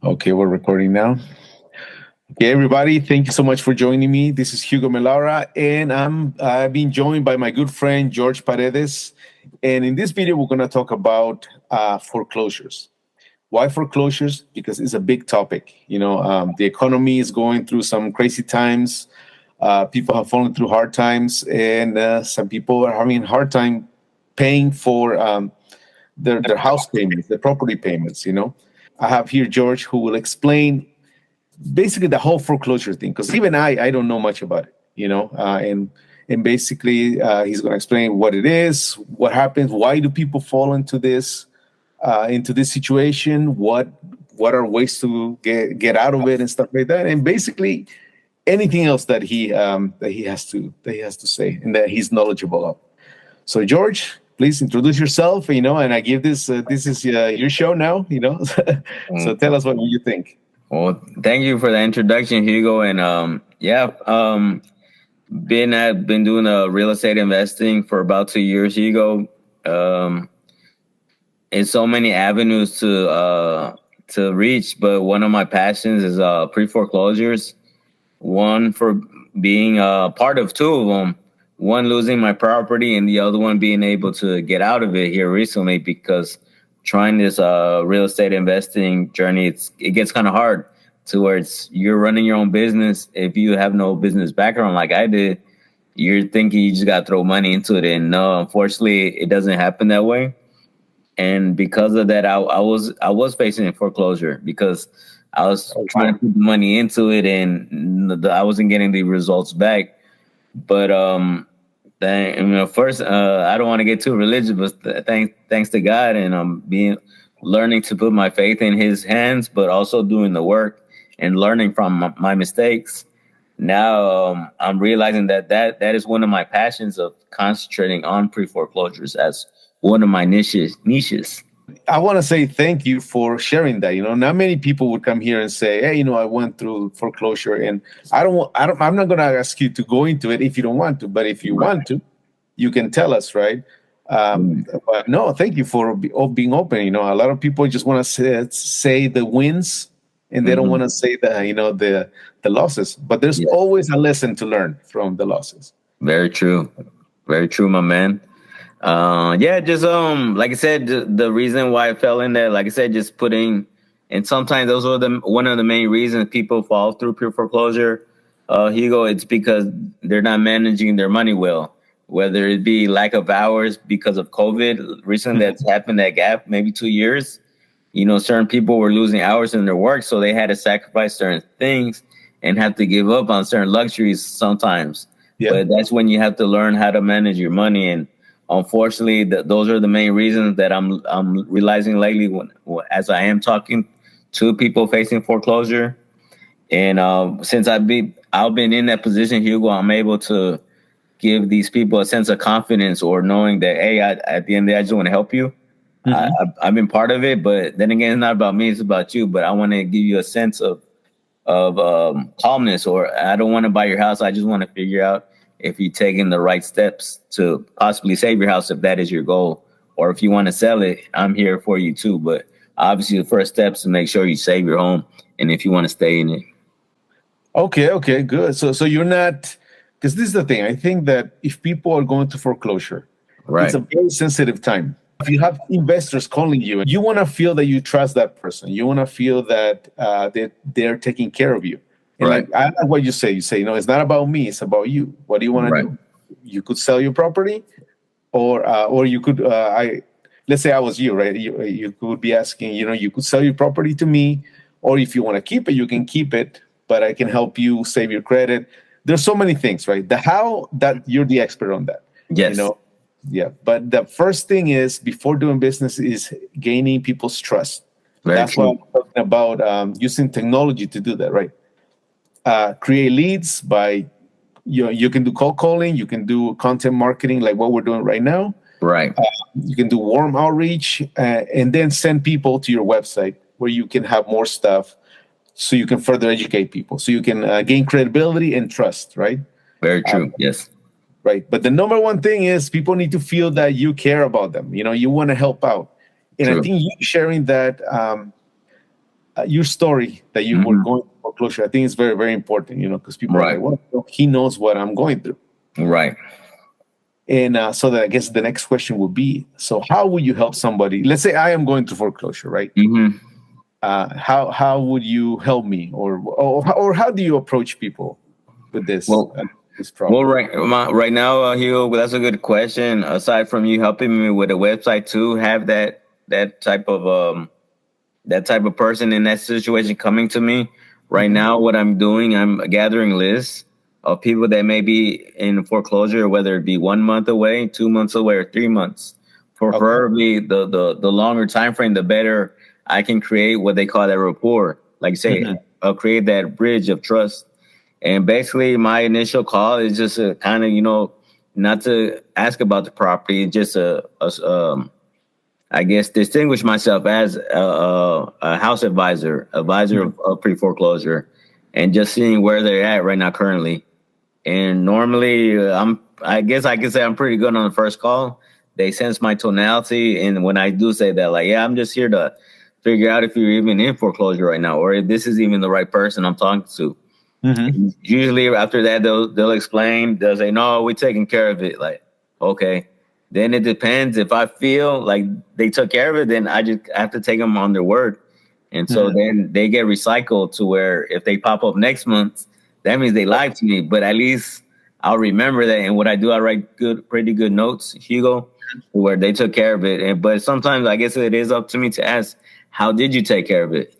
Okay, we're recording now. Okay, everybody, thank you so much for joining me. This is Hugo Melara, and I've been joined by my good friend George Paredes. And in this video, we're going to talk about foreclosures. Why foreclosures? Because it's a big topic. The economy is going through some crazy times. People have fallen through hard times, and some people are having a hard time paying for their house payments, their property payments. I have here George who will explain basically the whole foreclosure thing, because even I don't know much about it, and basically he's going to explain what it is, what happens, why do people fall into this situation, what are ways to get out of it and stuff like that, and basically anything else that he has to say and that he's knowledgeable of. So George, please introduce yourself, and I give this is your show now, so tell us what you think. Well, thank you for the introduction, Hugo. And been doing real estate investing for about 2 years, Hugo. In so many avenues to reach, but one of my passions is pre-foreclosures. One for being part of two of them. One losing my property, and the other one being able to get out of it here recently, because trying this real estate investing journey, it gets kind of hard to where you're running your own business. If you have no business background like I did, you're thinking you just got to throw money into it. And no, unfortunately, it doesn't happen that way. And because of that, I was facing foreclosure because I was trying to put money into it, and I wasn't getting the results back. But first, I don't want to get too religious, but thanks to God, and I'm learning to put my faith in His hands, but also doing the work and learning from my mistakes. Now I'm realizing that is one of my passions, of concentrating on pre-foreclosures as one of my niches. I want to say thank you for sharing that. Not many people would come here and say, "Hey, I went through foreclosure," and I'm not going to ask you to go into it if you don't want to, but if you want to, you can tell us, right? But no, thank you for being open. A lot of people just want to say the wins, and they don't want to say the losses. But there's always a lesson to learn from the losses. Very true, my man. Just like I said, the reason why I fell in there, like I said, just putting, and sometimes those are one of the main reasons people fall through pure foreclosure, Hugo. It's because they're not managing their money well, whether it be lack of hours because of COVID. Recently, that's happened, that gap, maybe 2 years. Certain people were losing hours in their work, so they had to sacrifice certain things and have to give up on certain luxuries sometimes. Yeah. But that's when you have to learn how to manage your money. And unfortunately, those are the main reasons that I'm realizing lately, as I am talking to people facing foreclosure. And since I've been in that position, Hugo, I'm able to give these people a sense of confidence, or knowing that, hey, at the end of the day, I just want to help you. I've been part of it, but then again, it's not about me; it's about you. But I want to give you a sense of calmness, or I don't want to buy your house. I just want to figure out if you're taking the right steps to possibly save your house, if that is your goal, or if you want to sell it, I'm here for you too. But obviously, the first step is to make sure you save your home, and if you want to stay in it. Okay, good. So you're not, because this is the thing. I think that if people are going to foreclosure, it's a very sensitive time. If you have investors calling you, you want to feel that you trust that person. You want to feel that they're taking care of you. And I like what you say. You say, it's not about me. It's about you. What do you want to do? You could sell your property, or you could. Let's say I was you, right? You could be asking, you could sell your property to me, or if you want to keep it, you can keep it. But I can help you save your credit. There's so many things, right? The how, that you're the expert on that. Yes. Yeah. But the first thing is, before doing business, is gaining people's trust. That's what I'm talking about. Using technology to do that, right? Create leads by you can do cold calling, you can do content marketing like what we're doing right now. Right. You can do warm outreach, and then send people to your website where you can have more stuff, so you can further educate people, so you can gain credibility and trust, right? Very true. Yes. Right. But the number one thing is, people need to feel that you care about them. You want to help out. And true. I think you sharing that your story that you were Mhm. going through foreclosure. I think it's very, very important, because people are Right. like, well, he knows what I'm going through. Right. And so that I guess the next question would be, so how would you help somebody? Let's say I am going through foreclosure, right? Hmm. How would you help me, or how do you approach people with Well, this well, problem? right now, Hugo, that's a good question. Aside from you helping me with a website too, have that type of that type of person in that situation coming to me. Right Hmm. now, what I'm doing, I'm gathering lists of people that may be in foreclosure, whether it be 1 month away, 2 months away, or 3 months. Okay. Preferably, the longer time frame, the better I can create what they call that rapport. Like you say, Hmm. create that bridge of trust. And basically, my initial call is just a kind of, not to ask about the property, just I guess, distinguish myself as a house advisor of pre foreclosure, and just seeing where they're at right now currently. And normally, I guess I can say I'm pretty good on the first call. They sense my tonality, and when I do say that, like, yeah, I'm just here to figure out if you're even in foreclosure right now, or if this is even the right person I'm talking to. Hmm. Usually after that they'll explain, they'll say, no, we're taking care of it. Like, okay. Then it depends. If I feel like they took care of it, then I just have to take them on their word. And so Hmm. then they get recycled to where if they pop up next month, that means they lied to me. But at least I'll remember that. And what I do, I write pretty good notes, Hugo, where they took care of it. But sometimes I guess it is up to me to ask, how did you take care of it?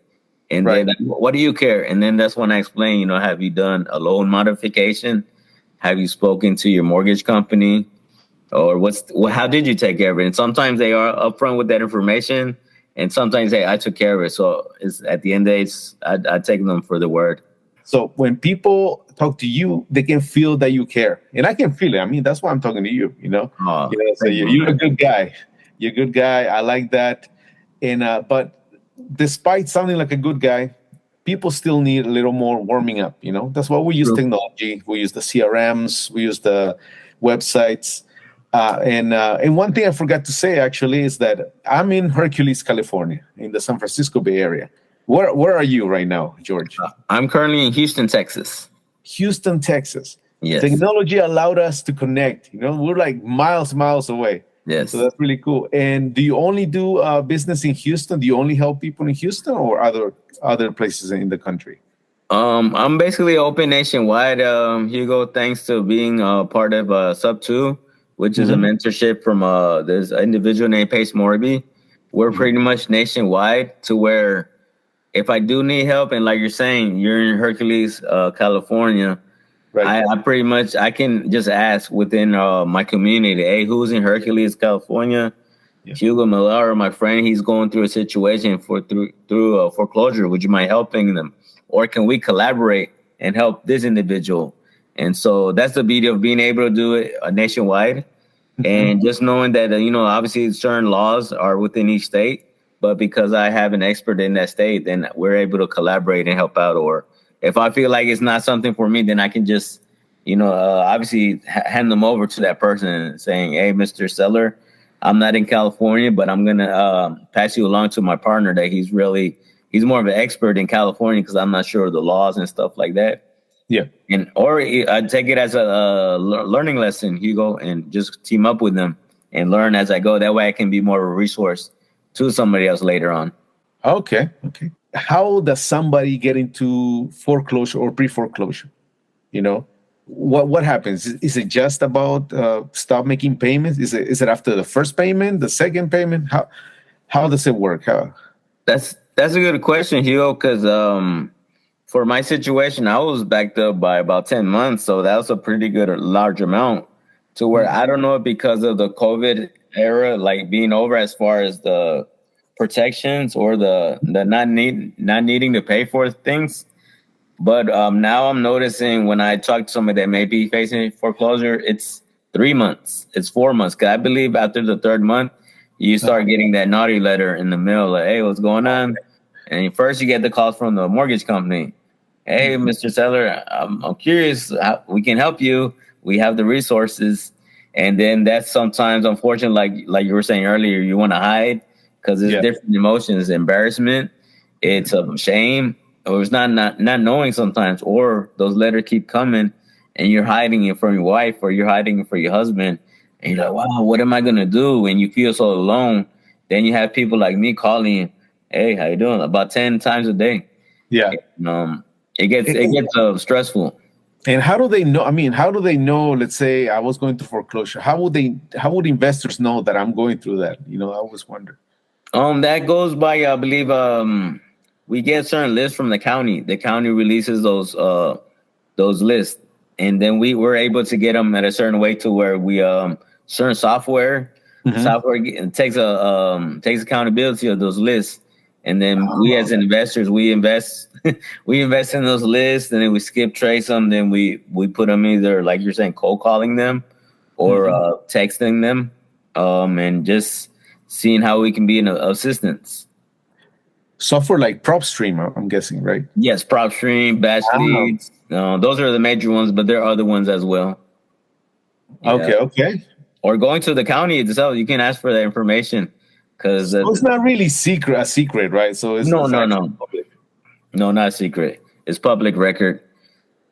And Right. then what do you care? And then that's when I explain, have you done a loan modification? Have you spoken to your mortgage company? Or how did you take care of it? And sometimes they are upfront with that information, and sometimes, hey, I took care of it. So it's at the end of the day, I take them for the word. So when people talk to you, they can feel that you care, and I can feel it. I mean, that's why I'm talking to you. Oh, So thank you, you're a man. good guy. You're a good guy. I like that. And but despite sounding like a good guy, people still need a little more warming up. That's why we use True. technology. We use the CRMs. We use the websites. And one thing I forgot to say actually is that I'm in Hercules, California, in the San Francisco Bay Area. Where are you right now, George? I'm currently in Houston, Texas. Houston, Texas. Yes. Technology allowed us to connect. We're like miles away. So Yes. that's really cool. And do you only do business in Houston? Do you only help people in Houston or other places in the country? I'm basically open nationwide, Hugo, thanks to being part of Sub 2, which is a Hmm. mentorship from this individual named Pace Morby. We're Hmm. pretty much nationwide to where if I do need help, and like you're saying, you're in Hercules, California, Right. I pretty much I can just ask within my community, hey, who's in Hercules, California? Yeah. Hugo Millar, my friend, he's going through a situation through a foreclosure. Would you mind helping them, or can we collaborate and help this individual? And so that's the beauty of being able to do it nationwide, Hmm. and just knowing that obviously certain laws are within each state, but because I have an expert in that state, then we're able to collaborate and help out. Or if I feel like it's not something for me, then I can just obviously hand them over to that person, saying, hey, Mr. Seller, I'm not in California, but I'm gonna pass you along to my partner that he's more of an expert in California, because I'm not sure of the laws and stuff like that. Yeah. And or I take it as a learning lesson, Hugo, and just team up with them and learn as I go. That way, I can be more of a resource to somebody else later on. Okay. Okay. How does somebody get into foreclosure or pre-foreclosure? What happens? Is it just about stop making payments? Is it after the first payment, the second payment? How does it work? That's a good question, Hugo, because for my situation, I was backed up by about 10 months, so that was a pretty good large amount. To where Mhm. I don't know if because of the COVID era, like being over as far as the protections or the not needing to pay for things. But now I'm noticing when I talk to somebody that may be facing foreclosure, it's 3 months, it's 4 months. Cause I believe after the third month, you start getting that naughty letter in the mail, like, "Hey, what's going on?" And first you get the calls from the mortgage company. Hey, Mhm. Mr. Seller, I'm curious how we can help you. We have the resources. And then that's sometimes unfortunate, like you were saying earlier, you want to hide because there's Yeah. different emotions, embarrassment, it's a shame, or it's not knowing sometimes, or those letters keep coming, and you're hiding it from your wife, or you're hiding it from your husband, and you're like, wow, what am I gonna do? And you feel so alone. Then you have people like me calling you, hey, how you doing? About 10 times a day. Yeah. It gets stressful. And how do they know? I mean, how do they know? Let's say I was going through foreclosure. How would investors know that I'm going through that? I always wonder. That goes by, I believe, we get certain lists from the county. The county releases those lists, and then we're able to get them at a certain way to where we certain software takes accountability of those lists, and then we as investors we invest we invest in those lists, and then we skip trace them. Then we put them either, like you're saying, cold calling them or texting them, and just seeing how we can be in assistance. Software like PropStream, I'm guessing, right? Yes, PropStream, Batch Leads. Those are the major ones, but there are other ones as well. Yeah. Okay. Or going to the county itself, you can ask for that information, because it's not really a secret, right? So it's no, public. No, not secret. It's public record.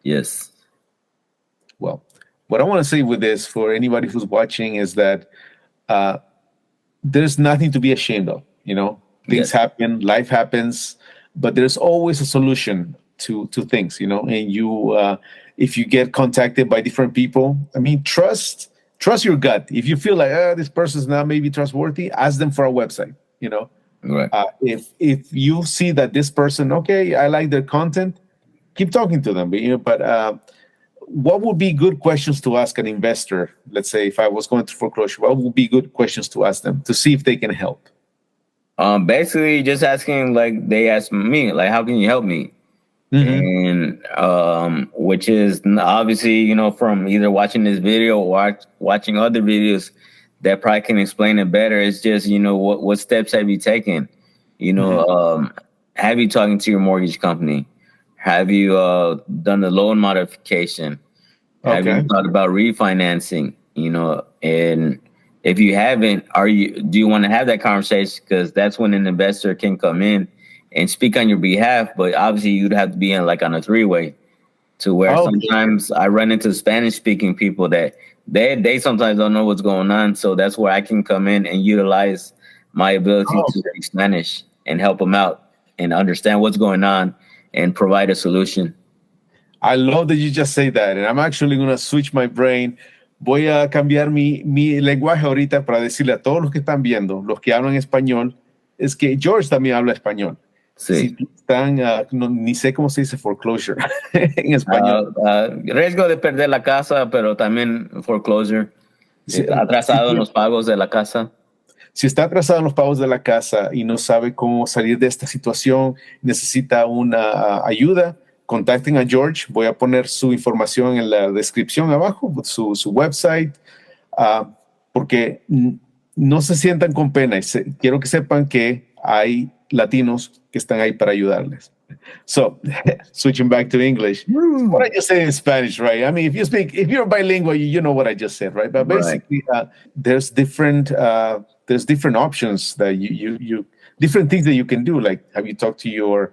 Yes. Well, what I want to say with this for anybody who's watching is that there's nothing to be ashamed of. Things happen, life happens, but there's always a solution to things. And you, if you get contacted by different people, I mean, trust your gut. If you feel like this person's not maybe trustworthy, ask them for a website. Right. If you see that this person, okay, I like their content, keep talking to them. But what would be good questions to ask an investor? Let's say if I was going through foreclosure, what would be good questions to ask them to see if they can help? Basically, just asking, like they asked me, like, how can you help me? And which is obviously, from either watching this video or watching other videos that probably can explain it better. It's just, what steps have you taken? Have you talking to your mortgage company? Have you done the loan modification? Have you thought about refinancing? And if you haven't, do you want to have that conversation? Because that's when an investor can come in and speak on your behalf. But obviously you'd have to be on a three-way, to where sometimes I run into Spanish speaking people that they sometimes don't know what's going on. So that's where I can come in and utilize my ability to speak Spanish and help them out and understand what's going on and provide a solution. I love that you just say that. And I'm actually going to switch my brain. Voy a cambiar mi lenguaje ahorita para decirle a todos los que están viendo, los que hablan español, es que George también habla español. Sí. Si están, ni sé cómo se dice foreclosure en español. Riesgo de perder la casa, pero también foreclosure. Si atrasado en los pagos de la casa. Si está atrasado en los pagos de la casa y no sabe cómo salir de esta situación, necesita una ayuda, contacten a George. Voy a poner su información en la descripción abajo, su website, porque no se sientan con pena. Quiero que sepan que hay latinos que están ahí para ayudarles. So, switching back to English, what I just said in Spanish, right? I mean, if you're bilingual, you know what I just said, right? But basically, there's different options that you different things that you can do. Like, have you talked to your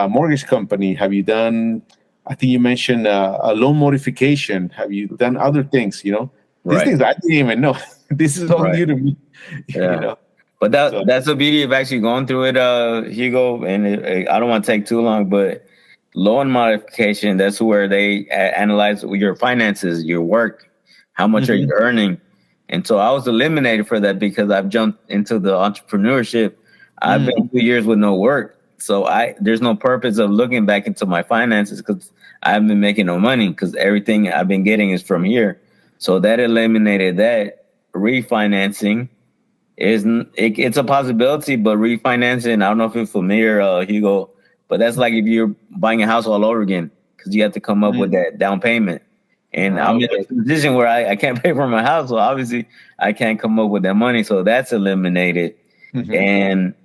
mortgage company? Have you done? I think you mentioned a loan modification. Have you done other things? These things I didn't even know. This is all new to me. Yeah. But that's the beauty of actually going through it, Hugo. And I don't want to take too long, but loan modification, that's where they analyze your finances, your work, how much are you earning. And so I was eliminated for that because I've jumped into the entrepreneurship. I've been 2 years with no work. So there's no purpose of looking back into my finances because I haven't been making no money because everything I've been getting is from here. So that eliminated that. Refinancing it's a possibility, but refinancing, I don't know if you're familiar, Hugo, but that's like if you're buying a house all over again because you have to come up with that down payment. And I'm in a position where I can't pay for my house, so obviously I can't come up with that money. So that's eliminated. And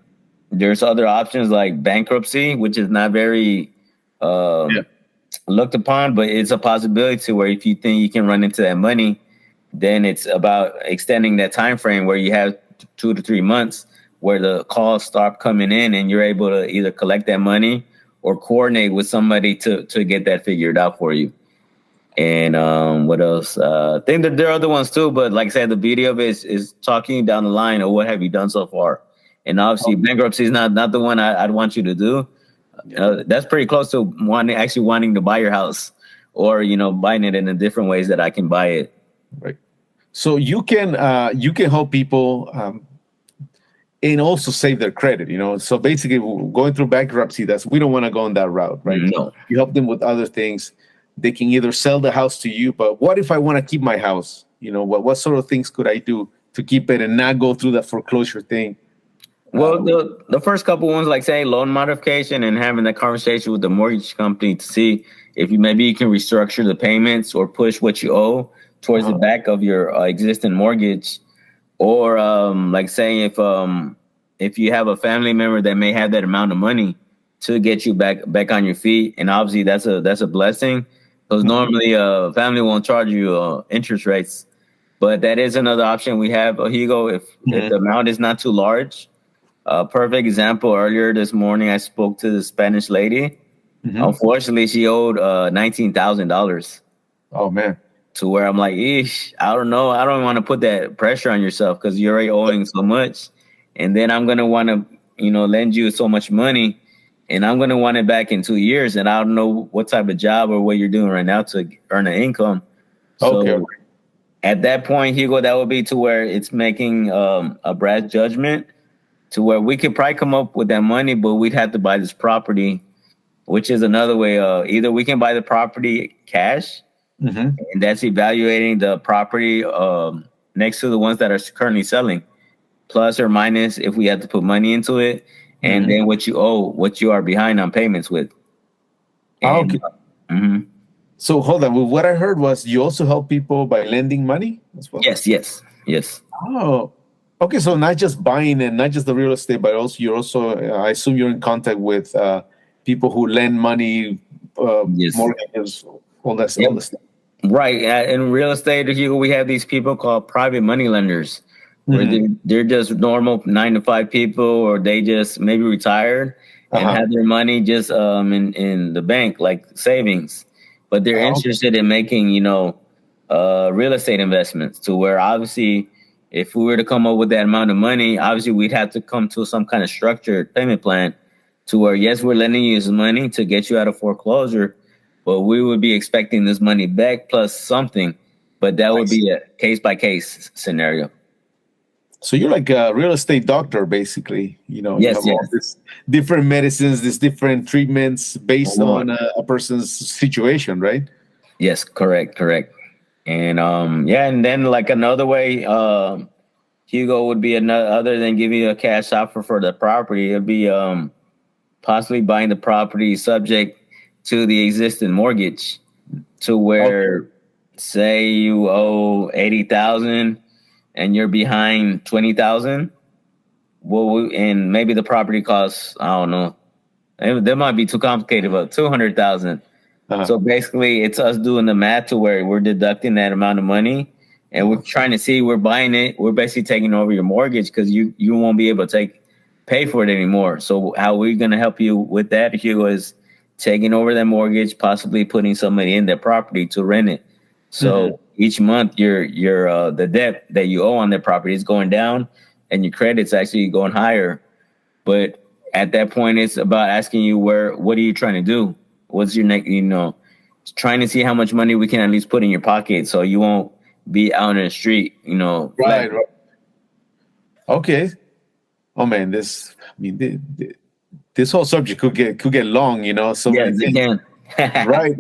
there's other options like bankruptcy, which is not very looked upon, but it's a possibility where if you think you can run into that money, then it's about extending that time frame where you have 2 to 3 months where the calls stop coming in and you're able to either collect that money or coordinate with somebody to get that figured out for you. And what else? I think that there are other ones too, but like I said, the beauty of it is talking down the line of what have you done so far. And obviously, bankruptcy is not the one I'd want you to do. That's pretty close to wanting to buy your house, or buying it in the different ways that I can buy it. Right. So you can help people and also save their credit. So basically, going through bankruptcy, we don't want to go on that route, right? No. You help them with other things. They can either sell the house to you, but what if I want to keep my house? What sort of things could I do to keep it and not go through the foreclosure thing? Well, the first couple ones, like say loan modification and having that conversation with the mortgage company to see if you can restructure the payments or push what you owe towards the back of your existing mortgage, or like saying if you have a family member that may have that amount of money to get you back on your feet, and obviously that's a blessing. Because normally a family won't charge you interest rates. But that is another option we have, Hugo, if the amount is not too large. Perfect example, earlier this morning, I spoke to the Spanish lady. Unfortunately, she owed $19,000. Oh, man. To where I'm like, eesh, I don't know. I don't want to put that pressure on yourself because you're already owing so much. And then I'm going to want to, lend you so much money. And I'm going to want it back in 2 years. And I don't know what type of job or what you're doing right now to earn an income. So at that point, Hugo, that would be to where it's making a brash judgment to where we could probably come up with that money, but we'd have to buy this property, which is another way. Either we can buy the property cash, and that's evaluating the property next to the ones that are currently selling, plus or minus if we have to put money into it. And then what you owe, what you are behind on payments with. And, okay. So hold on. What I heard was you also help people by lending money as well? Yes. Oh, okay. So not just buying and not just the real estate, but also I assume you're in contact with people who lend money, mortgages, all that stuff. Right. In real estate, we have these people called private money lenders. Where they're just normal 9-to-5 people, or they just maybe retired and have their money just in the bank, like savings. But they're interested in making, real estate investments, to where obviously if we were to come up with that amount of money, obviously we'd have to come to some kind of structured payment plan to where, yes, we're lending you this money to get you out of foreclosure, but we would be expecting this money back plus something. But that would be a case-by-case scenario. So you're like a real estate doctor, basically. Yes, you have all these different medicines, these different treatments based on a person's situation, right? Yes, correct. And and then like another way, Hugo, would be another, other than giving you a cash offer for the property, it'd be possibly buying the property subject to the existing mortgage, to where say you owe $80,000. And you're behind $20,000, well, and maybe the property costs, I don't know, that might be too complicated, but $200,000. So basically, it's us doing the math to where we're deducting that amount of money, and we're trying to see, we're buying it, we're basically taking over your mortgage because you won't be able to pay for it anymore. So how we're going to help you with that, Hugo, is taking over that mortgage, possibly putting somebody in that property to rent it. So each month, your the debt that you owe on that property is going down, and your credit's actually going higher. But at that point, it's about asking you what are you trying to do? What's your next? Trying to see how much money we can at least put in your pocket, so you won't be out in the street. Right. Okay. Oh man, this whole subject could get long. So yes, it can. Right.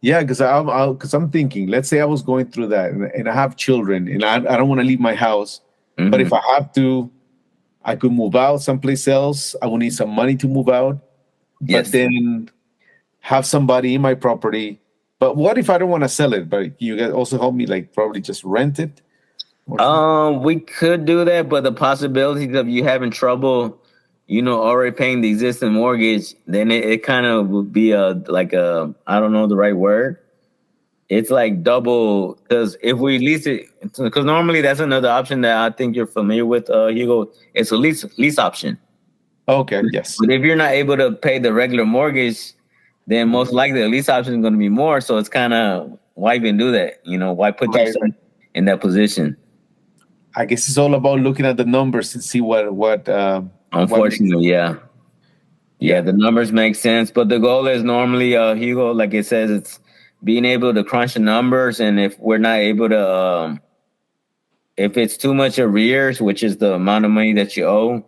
Yeah, because I'm thinking, let's say I was going through that and I have children and I don't want to leave my house, but if I have to, I could move out someplace else. I will need some money to move out, but then have somebody in my property. But what if I don't want to sell it? But you guys also help me, like probably just rent it. We could do that, but the possibilities of you having trouble, already paying the existing mortgage, then it kind of would be I don't know the right word. it's like double because if we lease it, because normally that's another option that I think you're familiar with, Hugo. It's a lease option. Okay, yes. But if you're not able to pay the regular mortgage, then most likely the lease option is going to be more. So it's kind of why even do that? Why put Right, yourself right. in that position? I guess it's all about looking at the numbers and see what makes sense. Unfortunately, yeah. Yeah, Yeah. the numbers make sense, but the goal is normally, Hugo, like it says, it's being able to crunch the numbers, and if we're not able to, if it's too much arrears, which is the amount of money that you owe,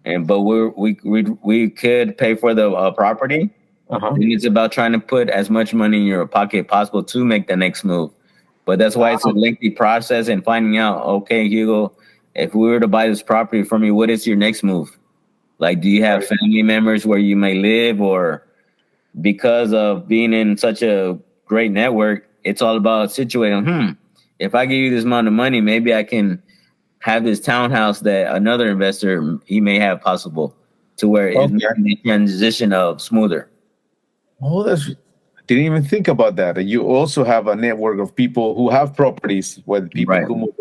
and but we could pay for the property, Uh-huh. then it's about trying to put as much money in your pocket possible to make the next move. But that's why it's a lengthy process and finding out, okay, Hugo, if we were to buy this property from you, what is your next move? Like, do you have Right. family members where you may live, or because of being in such a great network, it's all about situating. If I give you this amount of money, maybe I can have this townhouse that another investor he may have possible, to where it's Okay. making the transition of smoother. Oh, that's I didn't even think about that. And you also have a network of people who have properties where people Right. who move.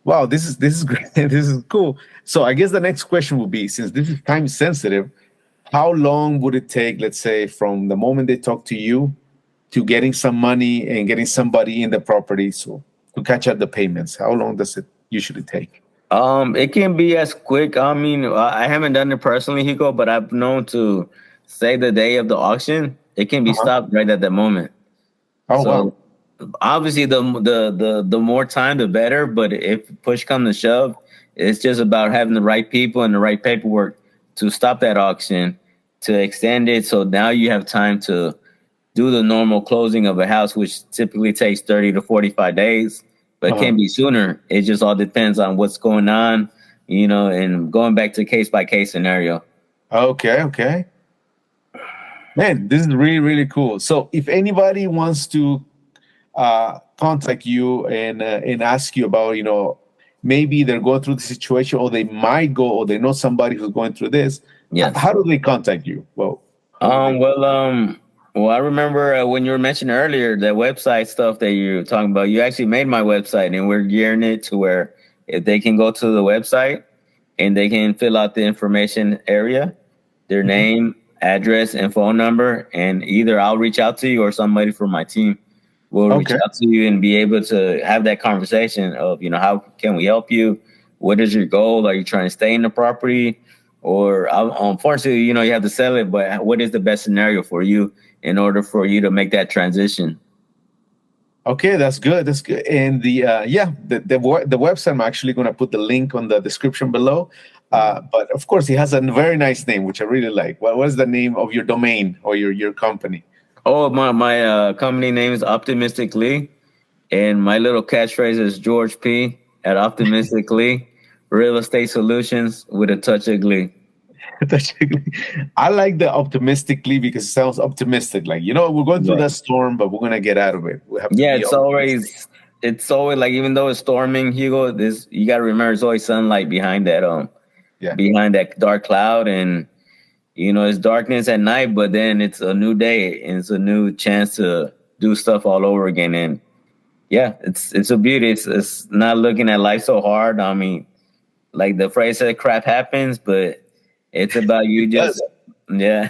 Wow, this is great. This is cool. So I guess the next question would be, since this is time sensitive, how long would it take, let's say, from the moment they talk to you to getting some money and getting somebody in the property so to catch up the payments? How long does it usually take? It can be as quick. I mean, I haven't done it personally, Hiko, but I've known to say the day of the auction, it can be Uh-huh. stopped right at that moment. Oh wow. So obviously, the more time, the better. But if push comes to shove, it's just about having the right people and the right paperwork to stop that auction, to extend it. So now you have time to do the normal closing of a house, which typically takes 30 to 45 days, but it Uh-huh. can be sooner. It just all depends on what's going on, and going back to case by case scenario. Okay, okay. Man, this is really, really cool. So if anybody wants to contact you and ask you about, maybe they're going through the situation, or they might go, or they know somebody who's going through this, Yes. how do they contact you? Well, how do they? Well, I remember when you were mentioning earlier the website stuff that you were talking about. You actually made my website, and we're gearing it to where if they can go to the website and they can fill out the information area, their Mhm. name, address, and phone number, and either I'll reach out to you or somebody from my team will reach Okay. out to you and be able to have that conversation of, how can we help you? What is your goal? Are you trying to stay in the property? Or unfortunately, you have to sell it, but what is the best scenario for you in order for you to make that transition? Okay, that's good. That's good. And the website, I'm actually going to put the link on the description below. But of course, it has a very nice name, which I really like. What is the name of your domain or your company? Oh, my company name is Optimistically, and my little catchphrase is George P at Optimistically Real Estate Solutions with a touch of glee. I like the optimistically because it sounds optimistic. Like, we're going through Right. that storm, but we're going to get out of it. We have to Yeah, be optimistic. it's always like, even though it's storming, Hugo, this you got to remember, it's always sunlight Yeah. behind that dark cloud, and it's darkness at night, but then it's a new day and it's a new chance to do stuff all over again. And yeah, it's a beauty. It's not looking at life so hard. I mean, like the phrase said, crap happens, but it's about It you does. just, yeah,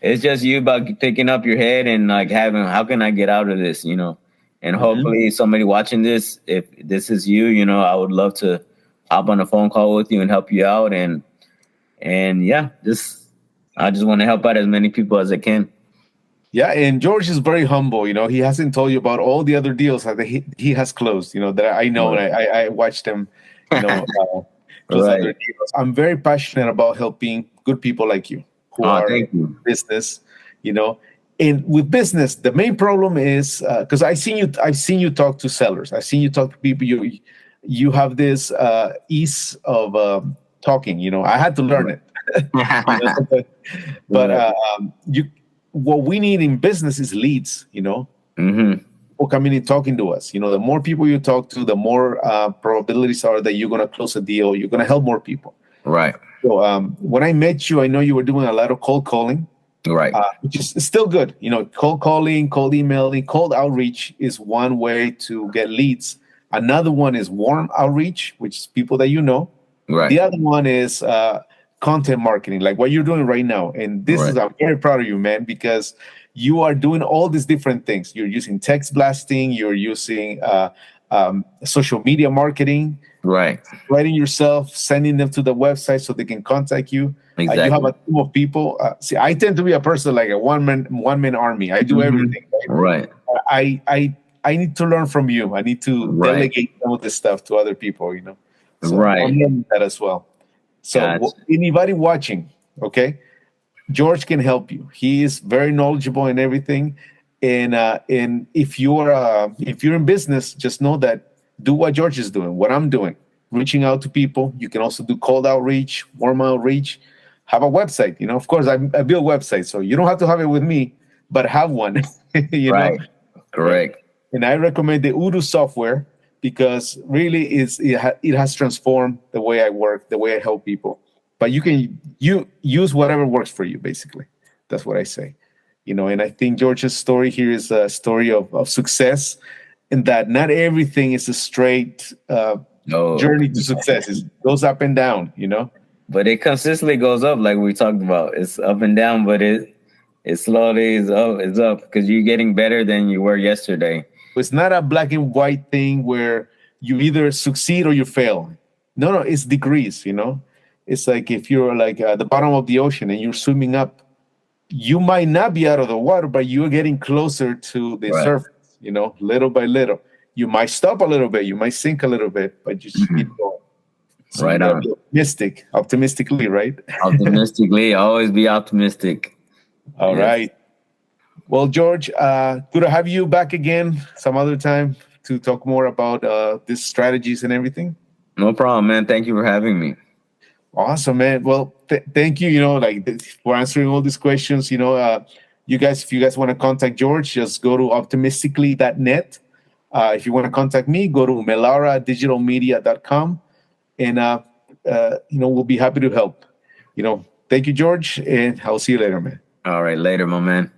it's just you about picking up your head and like having, how can I get out of this, and Mhm. hopefully somebody watching this, if this is you, I would love to hop on a phone call with you and help you out. And yeah, I just want to help out as many people as I can. Yeah, and George is very humble. He hasn't told you about all the other deals that he has closed. That I know, and Right. I watched him. Close other Right. deals. I'm very passionate about helping good people like you who Oh, are in thank you. business. You know, and with business, the main problem is because I've seen you talk to sellers. I've seen you talk to people. You have this ease of talking. I had to learn it. Sometimes, but Right. you what we need in business is leads. Mm-hmm. People coming and talking to us. The more people you talk to, the more probabilities are that you're going to close a deal. You're going to help more people. Right. So when I met you, I know you were doing a lot of cold calling. Right. Which is still good. Cold calling, cold emailing, cold outreach is one way to get leads. Another one is warm outreach, which is people that you know. Right. The other one is content marketing, like what you're doing right now. And this Right. is, I'm very proud of you, man, because you are doing all these different things. You're using text blasting, you're using social media marketing, Right. writing yourself, sending them to the website so they can contact you. You have Exactly. a team of people. See, I tend to be a person like a one man army. I do Hmm. everything. Right? Right. I need to learn from you. I need to Right. delegate some of this stuff to other people. So I'm Right. learning that as well. So Gotcha. anybody watching, okay, George can help you. He is very knowledgeable in everything. And if you're in business, just know that do what George is doing, what I'm doing, reaching out to people. You can also do cold outreach, warm outreach, have a website. Of course, I build websites, so you don't have to have it with me, but have one. you know, Right. Correct. and I recommend the Udo software because really it has transformed the way I work, the way I help people. But you use whatever works for you, basically. That's what I say. And I think George's story here is a story of success, and that not everything is a straight No. journey to success. It goes up and down. But it consistently goes up, like we talked about. It's up and down, but it slowly is up. It's up because you're getting better than you were yesterday. It's not a black and white thing where you either succeed or you fail. No, it's degrees. It's like if you're like at the bottom of the ocean and you're swimming up, you might not be out of the water, but you're getting closer to the Right. surface, little by little. You might stop a little bit, you might sink a little bit, but you just keep going. So you Right gotta on. be optimistically, right? Optimistically, always be optimistic. All Yes. right. Well, George, good to have you back again some other time to talk more about these strategies and everything. No problem, man. Thank you for having me. Awesome, man. Well, thank you, for answering all these questions. If you guys want to contact George, just go to optimistically.net. If you want to contact me, go to melaradigitalmedia.com. And, we'll be happy to help. Thank you, George, and I'll see you later, man. All right, later, my man.